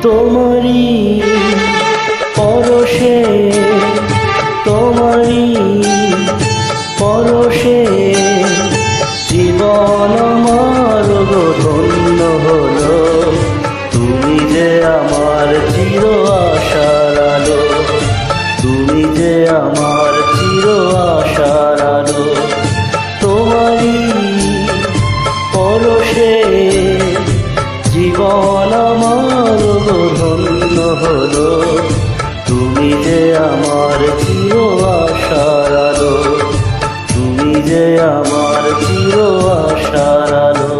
তোমারি পরশে, তোমারি পরশে জীবন আমার গো ধন্য হলো। তুমি যে আমার চির আশার আলো, তুমি যে আমার চির আশার আলো। তোমারি পরশে জীবন আমার গো ধন্য হলো। তুমি যে আমার চির আশার আলো, তুমি যে আমার চির আশার আলো।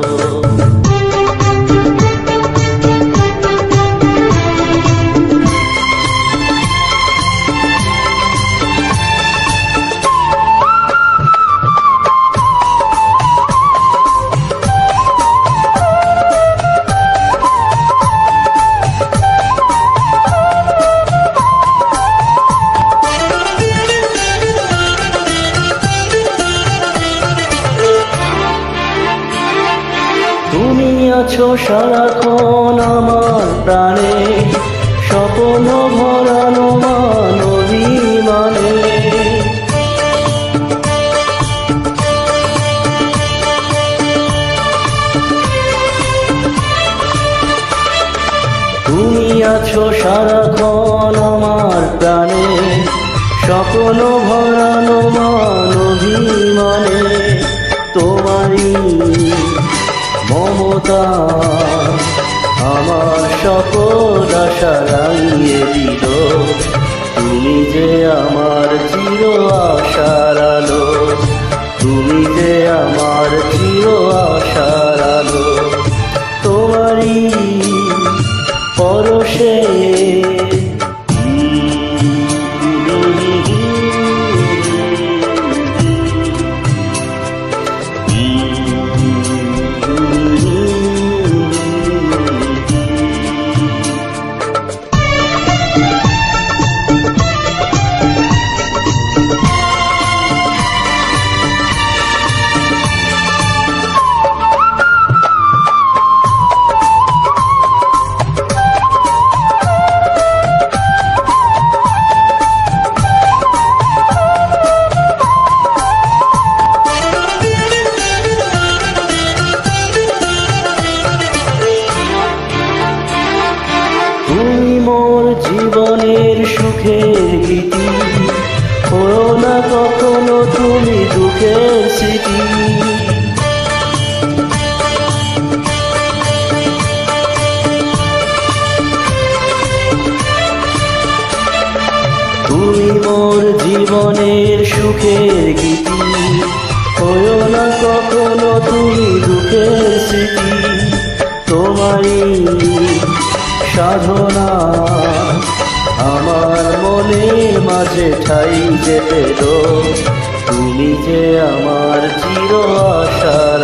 তুমি আছো সারাক্ষণ আমার প্রাণে, স্বপ্ন ভরানো মান অভিমানে। তুমি আছো সারাক্ষণ আমার প্রাণে, স্বপ্ন ভরানো মান অভিমানে। তোমারি মমতা আমার সকল আশা রাঙিয়ে দিল। তুমি যে আমার চির আশার আলো, তুমি যে আমার চির আশার আলো। তোমারি পরশে জীবনের সুখের গীতি, হও না কখনো তুমি দুঃখের স্মৃতি। তুমি মোর জীবনের সুখের গীতি, হও না কখনো তুমি দুঃখের স্মৃতি। তোমারি সাধনা আমার মনের মাঝে ঠাই যে পেল। তুমি যে আমার চির আশার